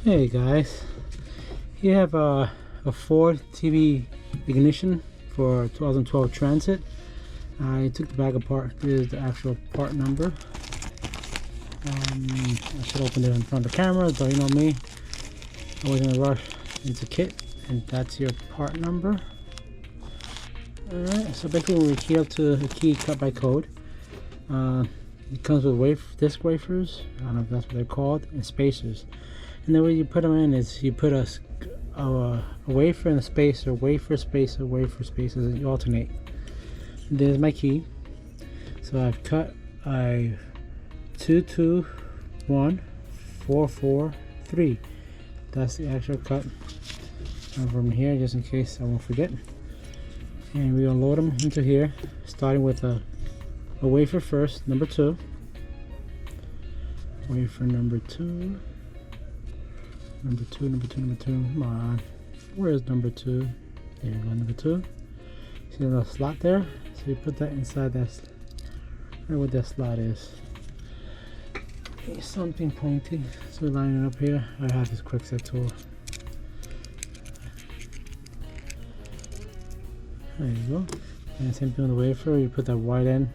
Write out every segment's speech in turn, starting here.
Hey guys, you have a Ford Tibbe ignition for 2012 Transit. I took the bag apart. This is the actual part number. I should open it in front of the camera, but you know me, I was in a rush. It's a kit, and that's your part number. Alright, so basically when we key up to a key cut by code, it comes with disc wafers, I don't know if that's what they're called, and spacers. And the way you put them in is you put a wafer and a spacer, wafer, spacer, wafer, spacer, and you alternate. And there's my key. So I've cut 2, 2, 1, 4, 4, 3. That's the actual cut. And from here, just in case I won't forget. And we'll load them into here, starting with a wafer first, number 2. Wafer number 2. Number 2, number 2, number 2. Come on. Where is number 2? There you go, number 2. See the little slot there? So you put that inside that, right where that slot is. Okay, something pointy. So we line it up here. I have this quick set tool. There you go. And same thing on the wafer. You put that white end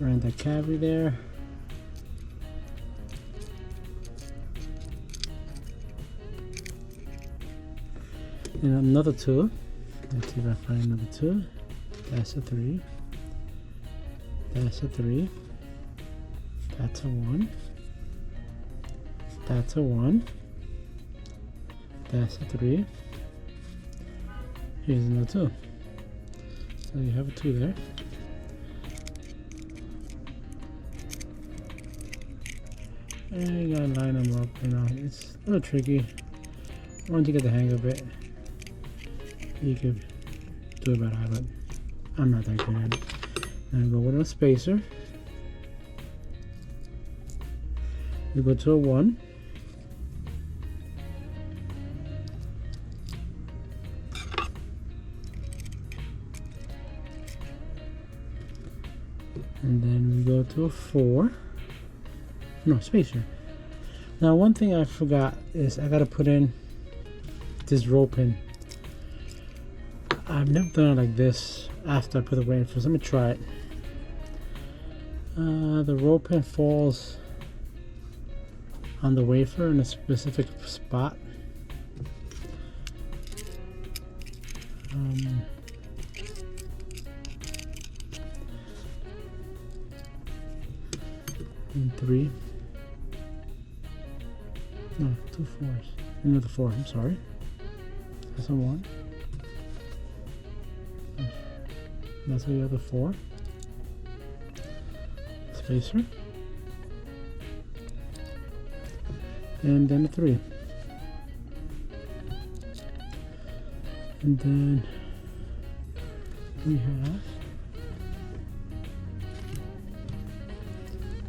around that cavity there. And another 2. Let's see if I find another 2. That's a 3. That's a 3. That's a 1. That's a 1. That's a 3. Here's another 2. So you have a 2 there. And you gotta line them up, you know, it's a little tricky. Once you get the hang of it, you could do it about but I'm not that good at it. Then go with a spacer. You go to a 1. And then we go to a 4. No, spacer. Now one thing I forgot is I gotta put in this rope in. I've never done it like this after I put the wafer. Let me try it. The rope pin falls on the wafer in a specific spot. And 3. No, 2 4s. Another 4. I'm sorry. That's a 1. That's the other 4. Spacer. And then a 3. And then we have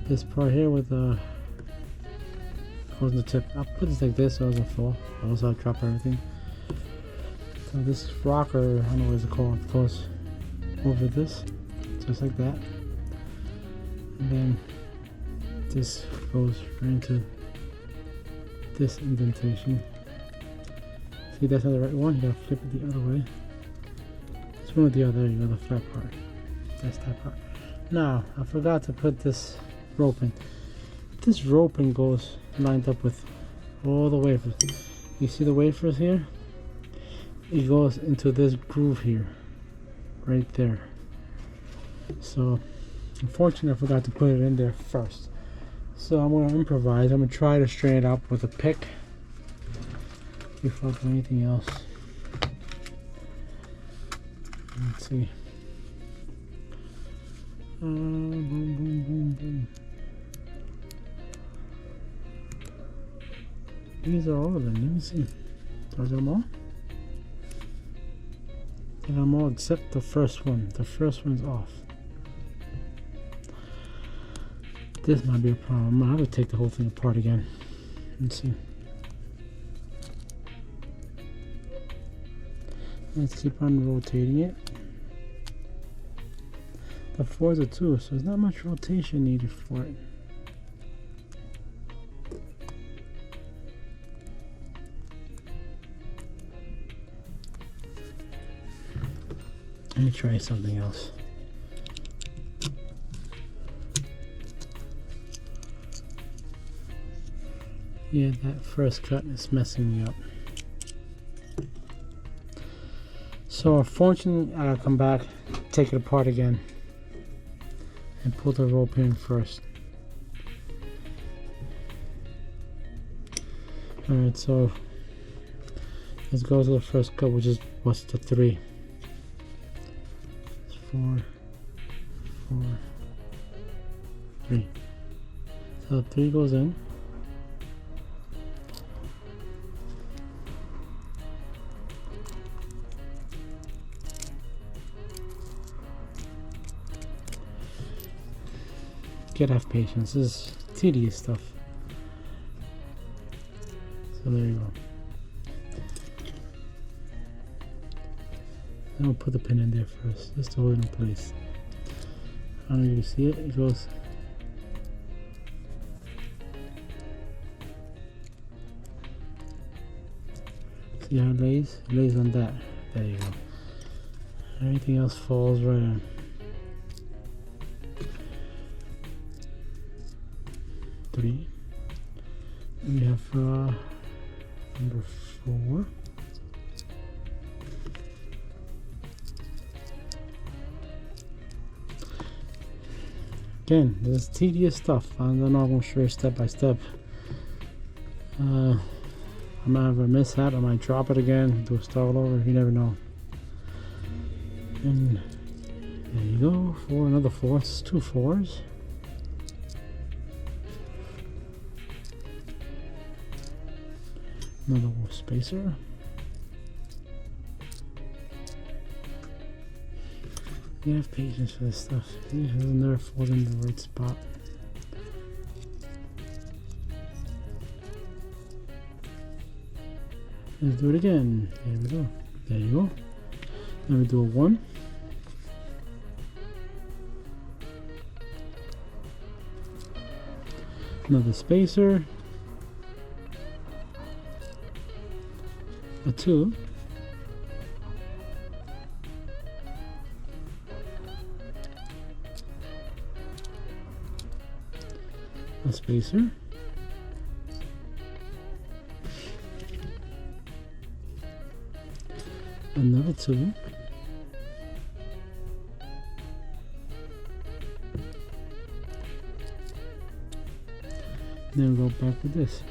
this part here with the holding the tip. I'll put this like this so it doesn't fall. Also I'll drop everything. So this rocker, I don't know what it's called, goes over this, just like that. And then this goes right into this indentation. See, that's not the right one, you gotta flip it the other way. It's one with the other, you know, the flat part. That's that part. Now, I forgot to put this rope in. This roping goes lined up with all the wafers. You see the wafers here? It goes into this groove here, right there. So unfortunately I forgot to put it in there first. So I'm going to improvise. I'm going to try to straighten it up with a pick before I do anything else. Let's see. Boom, boom, boom, boom. These are all of them. Let me see. Are them all? I think I'm all except the first one. The first one's off. This might be a problem. I have to take the whole thing apart again. Let's see. Let's keep on rotating it. The 4 is a 2, so there's not much rotation needed for it. Let me try something else. Yeah, that first cut is messing me up. So unfortunately, I gotta come back, take it apart again, and pull the rope in first. Alright, so let's go to the first cut, which is what's the 3. It's 4, 4, 3. So 3 goes in. Gotta have patience. This is tedious stuff. So there you go. I'm gonna put the pin in there first, just to hold it in place. I don't know if you see it. It goes. See how it lays? It lays on that. There you go. Everything else falls right in. Three. We have number 4. Again, this is tedious stuff. I'm not going to show you step by step. I might have a mishap. I might drop it again, do a start over. You never know. And there you go. 4, another 4. It's 2 4s. Another spacer. You have patience for this stuff. It will never fall in the right spot. Let's do it again. There we go. There you go. Then we do a 1. Another spacer. A 2. A spacer. Another 2. Then we'll go back with this.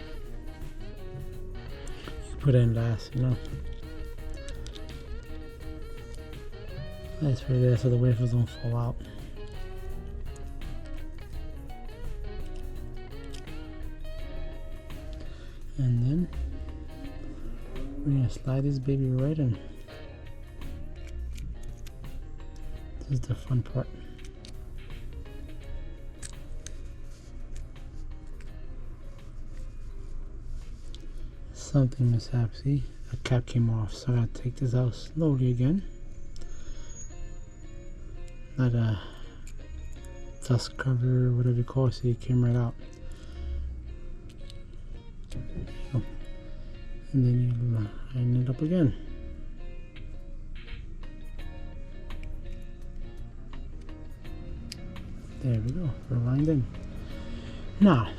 Put it in last, you know. That's for there so the wafers don't fall out. And then we're gonna slide this baby right in. This is the fun part. Something mishap. See, the cap came off, so I gotta take this out slowly again. Not a dust cover, whatever you call it. See, it came right out. Oh. And then you line it up again. There we go. We're lined in. Now,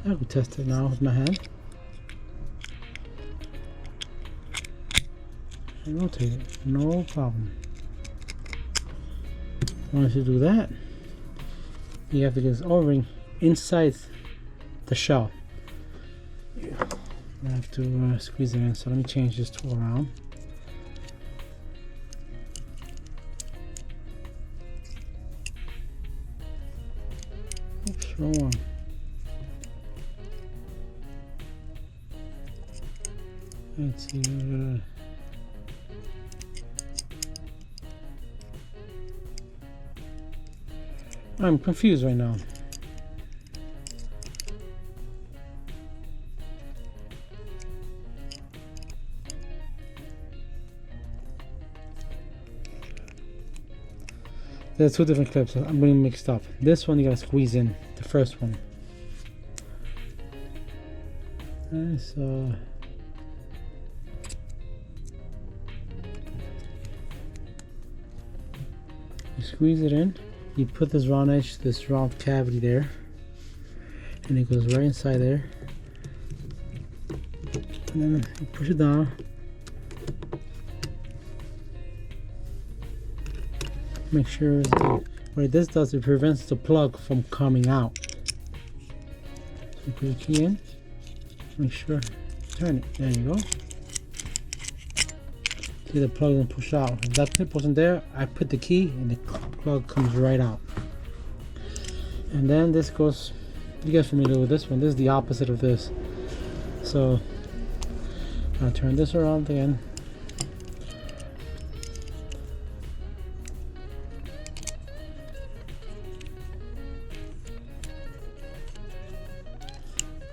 I will test it now with my hand. And rotate it, no problem. Once you do that, you have to get this O-ring inside the shell. I have to squeeze it in, so let me change this tool around. Oops, wrong one. Let's see. I'm confused right now. There's 2 different clips. I'm getting mixed up. This one you gotta squeeze in. The first one. Okay, so You squeeze it in. You put this round edge, this round cavity there, and it goes right inside there. And then you push it down. Make sure what this does, it prevents the plug from coming out. So you put your key in. Make sure, turn it. There you go. See, the plug doesn't push out. If that clip wasn't there, I put the key and the plug comes right out. And then this goes, you guys familiar with this one? This is the opposite of this. So I'll turn this around again.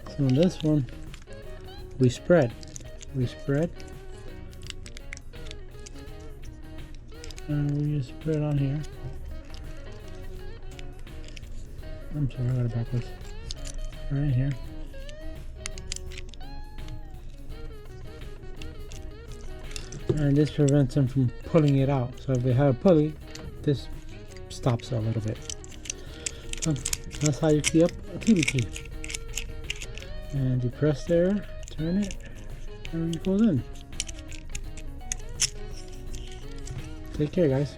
So on this one, we spread. And we just put it on here. I'm sorry, I got it backwards. Right here. And this prevents them from pulling it out. So if they have a pulley, this stops it a little bit. So that's how you key up a Tibbe key. And you press there, turn it, and it goes in. Take care, guys.